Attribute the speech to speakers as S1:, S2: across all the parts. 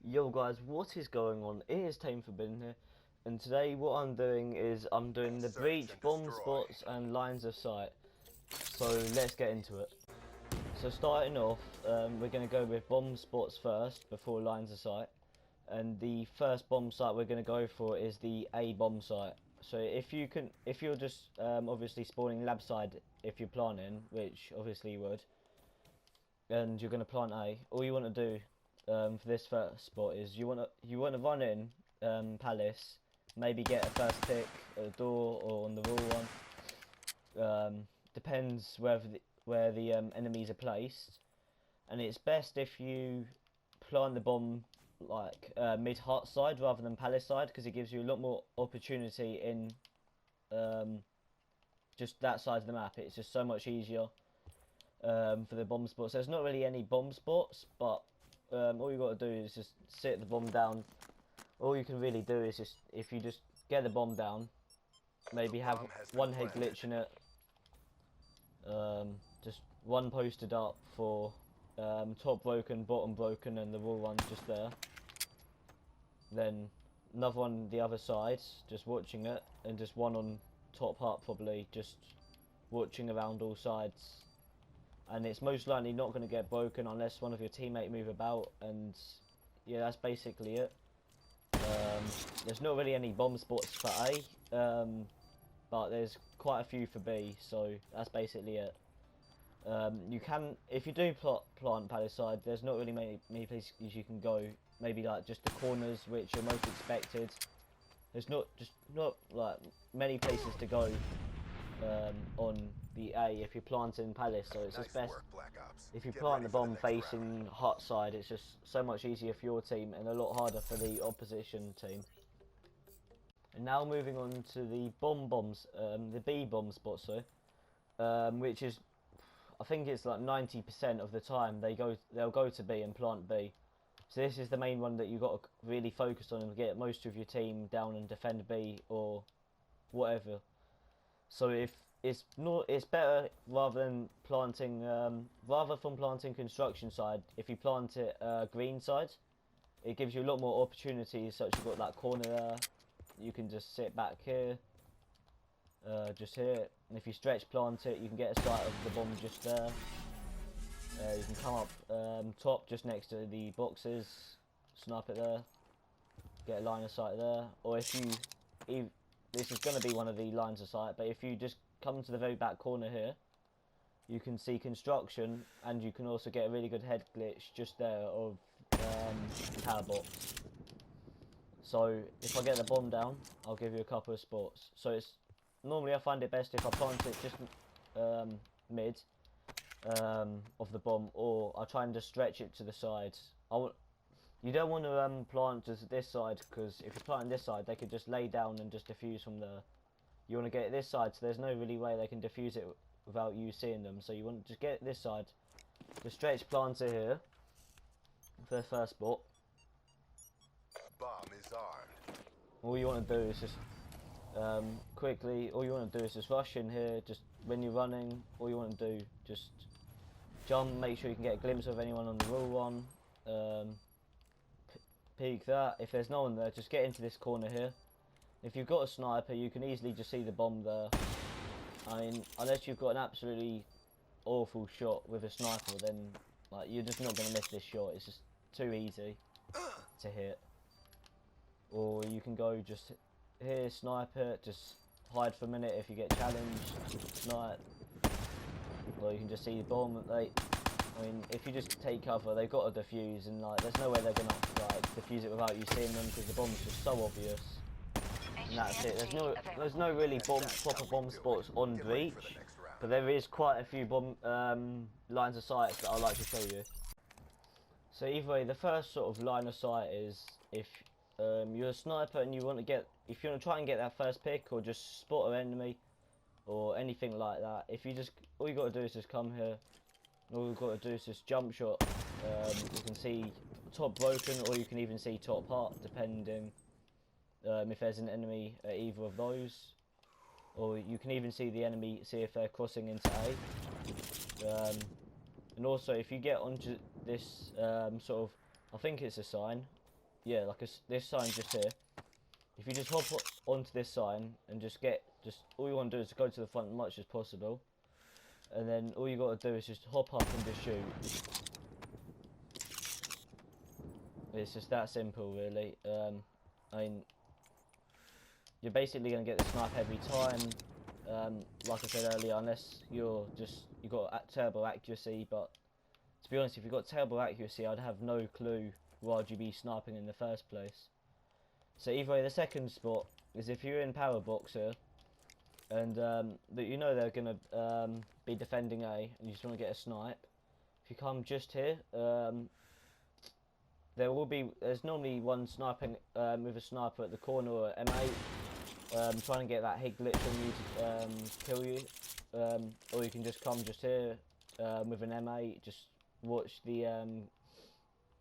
S1: Yo guys, what is going on? It is Tame Forbidden here, and today what I'm doing is I'm doing the
S2: Search
S1: breach,
S2: and
S1: bomb
S2: destroy.
S1: spots and lines of sight. So let's get into it. So starting off, we're going to go with bomb spots first before lines of sight. And the first bomb site we're going to go for is the A bomb site. So if you're just obviously spawning lab side if you're planting, which obviously you would, and you're going to plant A, all you want to do for this first spot is you want to run in Palace, maybe get a first pick at the door or on the raw one. Depends where the enemies are placed, and it's best if you plant the bomb like mid hut side rather than Palace side, because it gives you a lot more opportunity in just that side of the map. It's just so much easier for the bomb spots. There's not really any bomb spots, but all you got to do is just sit the bomb down. All you can really do is just, if you just get the bomb down, maybe have one head glitch in it, just one posted up for top broken, bottom broken, and the raw one just there. Then another one the other side, just watching it, and just one on top hut probably, just watching around all sides. And it's most likely not going to get broken unless one of your teammates move about, and yeah, that's basically it. There's not really any bomb spots for A, but there's quite a few for B, so that's basically it. You can, if you do plant Palace side, there's not really many places you can go. Maybe like just the corners, which are most expected. There's not like many places to go on the A if you're planting Palace, so it's just best if you plant the bomb facing hut side. It's just so much easier for your team and a lot harder for the opposition team. And now moving on to the the B bomb spot, which is, I think it's like 90% of the time they'll go to B and plant B. So this is the main one that you got to really focus on and get most of your team down and defend B or whatever. So if it's better rather than planting construction side. If you plant it green side, it gives you a lot more opportunities. Such you've got that corner there. You can just sit back here, just here. And if you stretch plant it, you can get a sight of the bomb just there. You can come up top just next to the boxes, snipe it there, get a line of sight there. Or if you, this is going to be one of the lines of sight, but if you just come to the very back corner here, you can see construction, and you can also get a really good head glitch just there of power box. So if I get the bomb down, I'll give you a couple of spots. So it's normally I find it best if I plant it just mid of the bomb, or I try and just stretch it to the sides. You don't want to plant just this side, because if you plant on this side, they could just lay down and just defuse from there. You want to get it this side, so there's no really way they can defuse it without you seeing them. So you want to just get it this side, just stretch planter here for the first spot.
S2: Bomb is armed.
S1: All you want to do is just quickly. All you want to do is just rush in here. Just when you're running, all you want to do just jump. Make sure you can get a glimpse of anyone on the raw one. Peek that. If there's no one there, just get into this corner here. If you've got a sniper, you can easily just see the bomb there. I mean, unless you've got an absolutely awful shot with a sniper, then like you're just not going to miss this shot. It's just too easy to hit. Or you can go just here, snipe it, just hide for a minute if you get challenged, snipe. Or you can just see the bomb. I mean, if you just take cover, they've got to defuse, and like, there's no way they're gonna like defuse it without you seeing them, because the bomb's just so obvious. And that's it. There's no really proper bomb spots on breach, but there is quite a few bomb lines of sight that I like to show you. So either way, the first sort of line of sight is if you're a sniper and you want to try and get that first pick, or just spot an enemy, or anything like that. If you just, all you got to do is just come here. All you've got to do is just jump shot. You can see top broken, or you can even see top heart, depending if there's an enemy at either of those. Or you can even see the enemy, see if they're crossing into A. And also, if you get onto this sort of, I think it's a sign, yeah, like this sign just here. If you just hop onto this sign and just all you want to do is go to the front as much as possible, and then all you got to do is just hop up and just shoot. It's just that simple, really. I mean, you're basically going to get the snipe every time. Like I said earlier, unless you've got terrible accuracy. But to be honest, if you've got terrible accuracy, I'd have no clue why would you be sniping in the first place. So either way, the second spot is if you're in power box here, and you know they're going to be defending A, and you just want to get a snipe. If you come just here, there's normally one sniping with a sniper at the corner or M8, trying to get that hit glitch on you to kill you, or you can just come just here with an M8, just watch the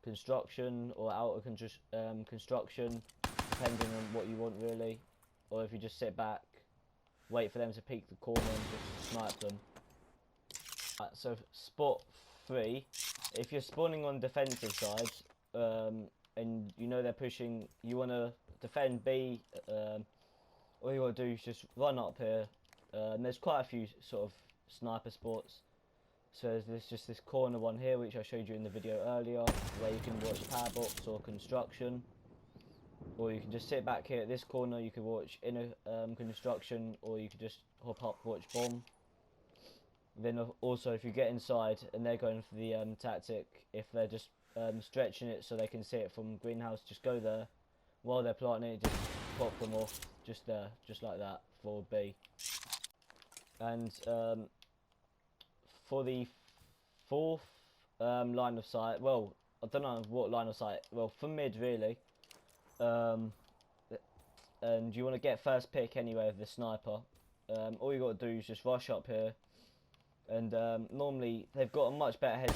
S1: construction or outer construction, depending on what you want really, or if you just sit back, wait for them to peek the corner and just snipe them. Right, so spot 3, if you're spawning on defensive side, and you know they're pushing, you want to defend B, all you got to do is just run up here. There's quite a few sort of sniper spots. So there's just this corner one here, which I showed you in the video earlier, where you can watch power box or construction. Or you can just sit back here at this corner, you can watch inner construction, or you can just hop up, watch bomb. Then also if you get inside and they're going for the tactic, if they're just stretching it so they can see it from greenhouse, just go there. While they're planting it, just pop them off, just there, just like that, for B. And for the fourth line of sight, well, I don't know what line of sight, well, for mid really, and you want to get first pick anyway of the sniper. All you got to do is just rush up here, and normally they've got a much better head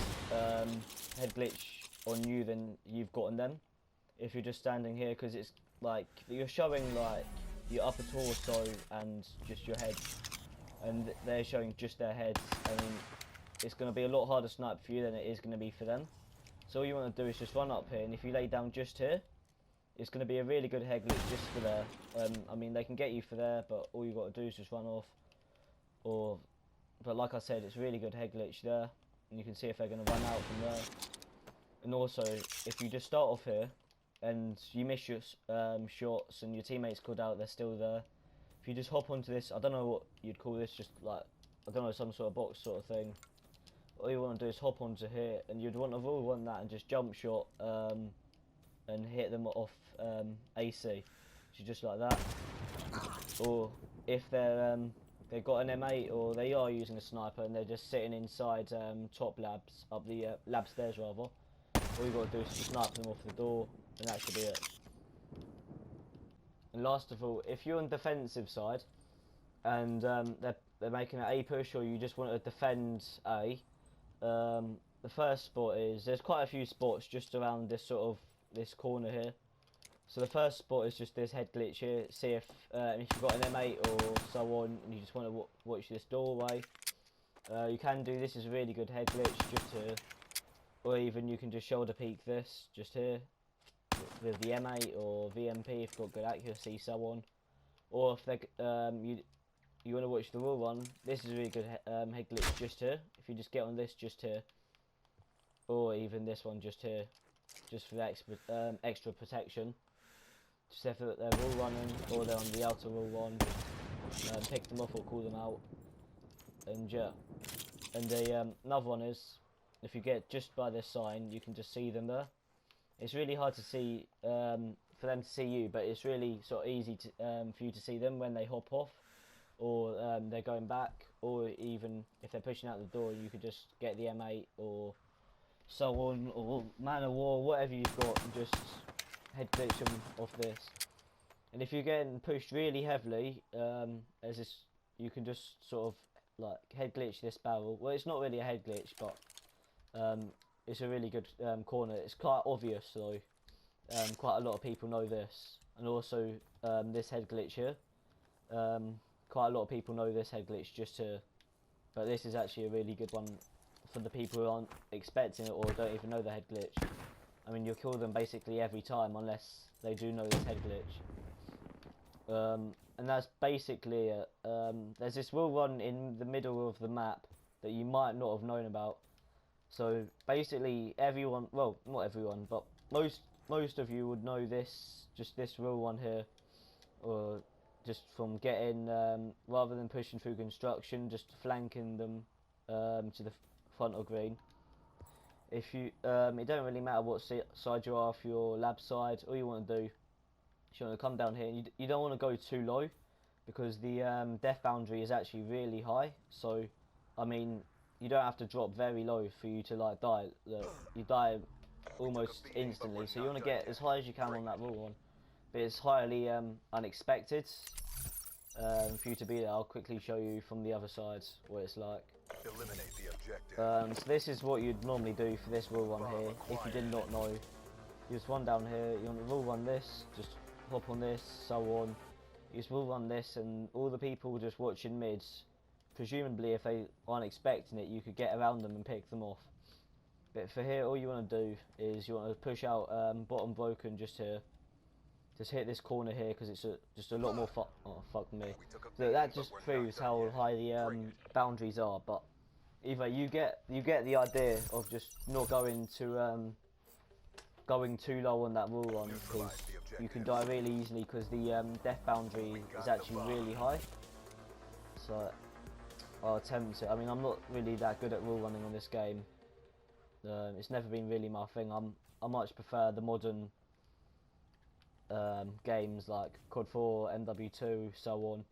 S1: glitch on you than you've got on them if you're just standing here, because it's like you're showing like your upper torso and just your head, and they're showing just their heads. I mean, it's going to be a lot harder snipe for you than it is going to be for them. So all you want to do is just run up here, and if you lay down just here, it's going to be a really good head glitch just for there. I mean, they can get you for there, but all you got to do is just run off. But like I said, it's really good head glitch there, and you can see if they're going to run out from there. And also, if you just start off here, and you miss your shots, and your teammates called out, they're still there. If you just hop onto this, I don't know what you'd call this, just like, I don't know, some sort of box sort of thing. All you want to do is hop onto here, and you'd want to rule on that and just jump shot, and hit them off AC, so just like that. Or if they've got an M8 or they are using a sniper and they're just sitting inside top labs, up the lab stairs rather, all you got to do is just snipe them off the door, and that should be it. And last of all, if you're on defensive side and they're making an A push, or you just want to defend A, the first spot is, there's quite a few spots just around this corner here. So the first spot is just this head glitch here. See if you've got an M8 or so on, and you just want to watch this doorway. You can do this, is a really good head glitch just here, or even you can just shoulder peek this just here with the M8 or VMP if you've got good accuracy, so on. Or if they you want to watch the raw one, this is a really good head glitch just here. If you just get on this just here, or even this one just here, just for the extra protection. Just if they're all running, or they're on the outer wall one, just pick them off or call them out. And yeah, and another one is, if you get just by this sign, you can just see them there. It's really hard to see for them to see you, but it's really sort of easy to, for you to see them when they hop off, or they're going back, or even if they're pushing out the door, you could just get the M8 or so on, or Man of War, whatever you've got, and just head glitch them off this. And if you're getting pushed really heavily, as this, you can just sort of like head glitch this barrel. Well, it's not really a head glitch, but it's a really good corner. It's quite obvious though. Quite a lot of people know this, and also this head glitch here. Quite a lot of people know this head glitch just here, but this is actually a really good one for the people who aren't expecting it or don't even know the head glitch. I mean, you'll kill them basically every time unless they do know this head glitch. And that's basically it. There's this will run in the middle of the map that you might not have known about. So basically everyone, well, not everyone, but most of you would know this, just this rule one here, or just from getting, rather than pushing through construction, just flanking them to the front of green. If you, it don't really matter what side you are, if you're lab side, all you want to do is you want to come down here. You don't want to go too low because the death boundary is actually really high. So, I mean, you don't have to drop very low for you to like die. Look, you die almost instantly. So you want to get as high as you can on that raw one, but it's highly unexpected for you to be there. I'll quickly show you from the other side what it's like.
S2: Eliminate the objective.
S1: So this is what you'd normally do for this rule one here. If you did not know, you just run down here. You want to rule run this, just hop on this, so on. You just rule run this, and all the people just watching mids, presumably if they aren't expecting it, you could get around them and pick them off. But for here, all you want to do is you want to push out bottom broken just here. Just hit this corner here because it's just a lot more oh fuck me. So that just proves how high the boundaries are. But either you get the idea of just not going to going too low on that rule one, because you can die really easily because the death boundary is actually really high. So I'll attempt it. I mean, I'm not really that good at rule running on this game. It's never been really my thing. I much prefer the modern games like COD 4, MW2, so on.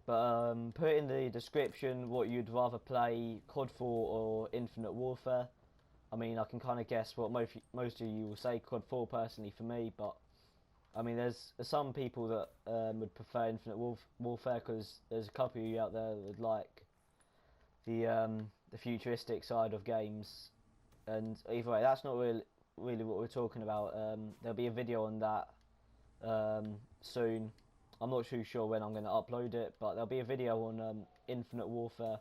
S1: But put in the description what you'd rather play, COD 4 or Infinite Warfare. I mean, I can kind of guess what most of you will say COD 4 personally for me, but I mean, there's some people that would prefer Infinite Warfare because there's a couple of you out there that would like the futuristic side of games. And either way, that's not really what we're talking about. There'll be a video on that soon. I'm not too sure when I'm going to upload it, but there'll be a video on Infinite Warfare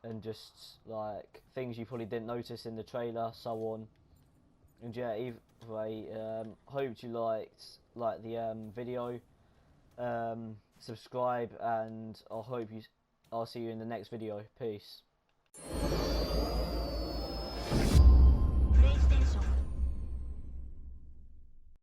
S1: and just like things you probably didn't notice in the trailer, so on. And yeah, either way, hope you liked the video. Subscribe, and I'll see you in the next video. Peace.